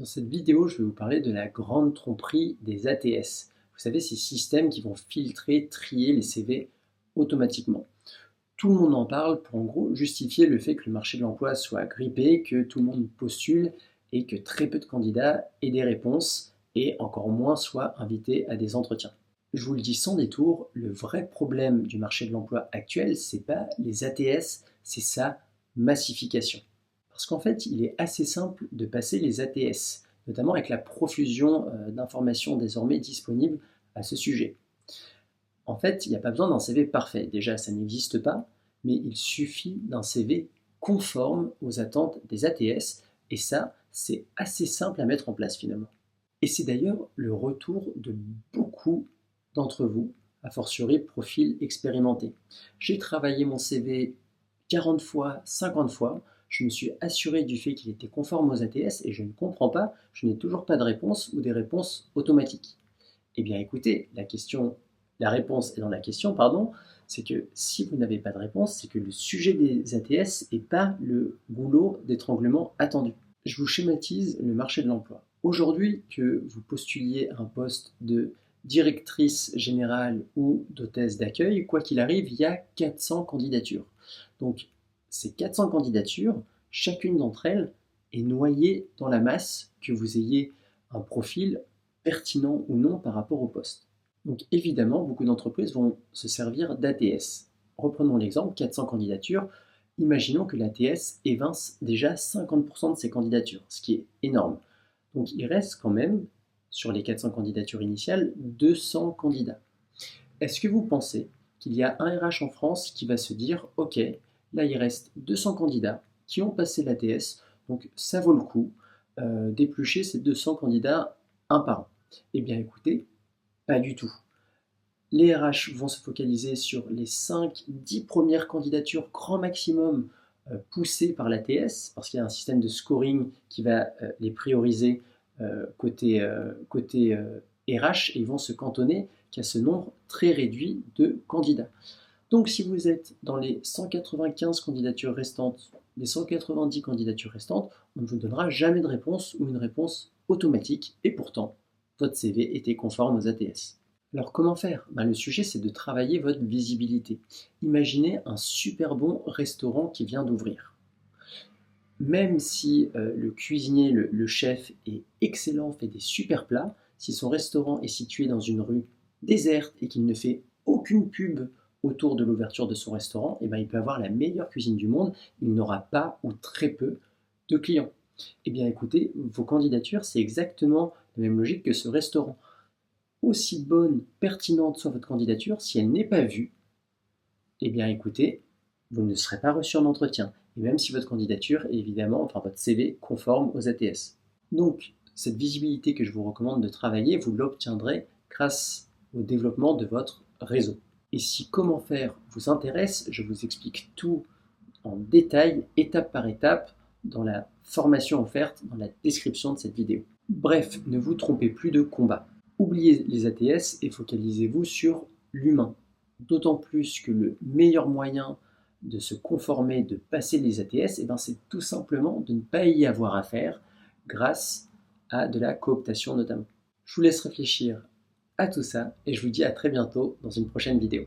Dans cette vidéo, je vais vous parler de la grande tromperie des ATS. Vous savez, ces systèmes qui vont filtrer, trier les CV automatiquement. Tout le monde en parle pour en gros justifier le fait que le marché de l'emploi soit grippé, que tout le monde postule et que très peu de candidats aient des réponses et encore moins soient invités à des entretiens. Je vous le dis sans détour, le vrai problème du marché de l'emploi actuel, c'est pas les ATS, c'est sa massification. Parce qu'en fait, il est assez simple de passer les ATS, notamment avec la profusion d'informations désormais disponibles à ce sujet. En fait, il n'y a pas besoin d'un CV parfait. Déjà, ça n'existe pas, mais il suffit d'un CV conforme aux attentes des ATS, et ça, c'est assez simple à mettre en place finalement. Et c'est d'ailleurs le retour de beaucoup d'entre vous, a fortiori profil expérimenté. J'ai travaillé mon CV 40 fois, 50 fois, je me suis assuré du fait qu'il était conforme aux ATS et je ne comprends pas, je n'ai toujours pas de réponse ou des réponses automatiques. Eh bien écoutez, la réponse est dans la question, pardon, c'est que si vous n'avez pas de réponse, c'est que le sujet des ATS n'est pas le goulot d'étranglement attendu. Je vous schématise le marché de l'emploi. Aujourd'hui, que vous postuliez un poste de directrice générale ou d'hôtesse d'accueil, quoi qu'il arrive, il y a 400 candidatures. Donc ces 400 candidatures, chacune d'entre elles est noyée dans la masse, que vous ayez un profil pertinent ou non par rapport au poste. Donc évidemment, beaucoup d'entreprises vont se servir d'ATS. Reprenons l'exemple, 400 candidatures. Imaginons que l'ATS évince déjà 50% de ses candidatures, ce qui est énorme. Donc il reste quand même, sur les 400 candidatures initiales, 200 candidats. Est-ce que vous pensez qu'il y a un RH en France qui va se dire « Ok, là il reste 200 candidats qui ont passé l'ATS, donc ça vaut le coup d'éplucher ces 200 candidats un par un ». Eh bien écoutez, pas du tout. Les RH vont se focaliser sur les 5-10 premières candidatures grand maximum poussées par l'ATS, parce qu'il y a un système de scoring qui va les prioriser côté RH, et ils vont se cantonner qu'à ce nombre très réduit de candidats. Donc si vous êtes dans les 195 candidatures restantes, les 190 candidatures restantes, on ne vous donnera jamais de réponse ou une réponse automatique, et pourtant, votre CV était conforme aux ATS. Alors comment faire? Le sujet, c'est de travailler votre visibilité. Imaginez un super bon restaurant qui vient d'ouvrir. Même si le cuisinier, le chef est excellent, fait des super plats, si son restaurant est situé dans une rue déserte et qu'il ne fait aucune pub autour de l'ouverture de son restaurant, il peut avoir la meilleure cuisine du monde, il n'aura pas ou très peu de clients. Eh bien écoutez, vos candidatures, c'est exactement la même logique que ce restaurant. Aussi bonne, pertinente soit votre candidature, si elle n'est pas vue, eh bien écoutez, vous ne serez pas reçu en entretien. Et même si votre candidature est évidemment, enfin votre CV, conforme aux ATS. Donc, cette visibilité que je vous recommande de travailler, vous l'obtiendrez grâce au développement de votre réseau. Et si comment faire vous intéresse, je vous explique tout en détail, étape par étape, dans la formation offerte dans la description de cette vidéo. Bref, ne vous trompez plus de combat. Oubliez les ATS et focalisez-vous sur l'humain. D'autant plus que le meilleur moyen de se conformer, de passer les ATS, c'est tout simplement de ne pas y avoir affaire grâce à de la cooptation notamment. Je vous laisse réfléchir à tout ça et je vous dis à très bientôt dans une prochaine vidéo.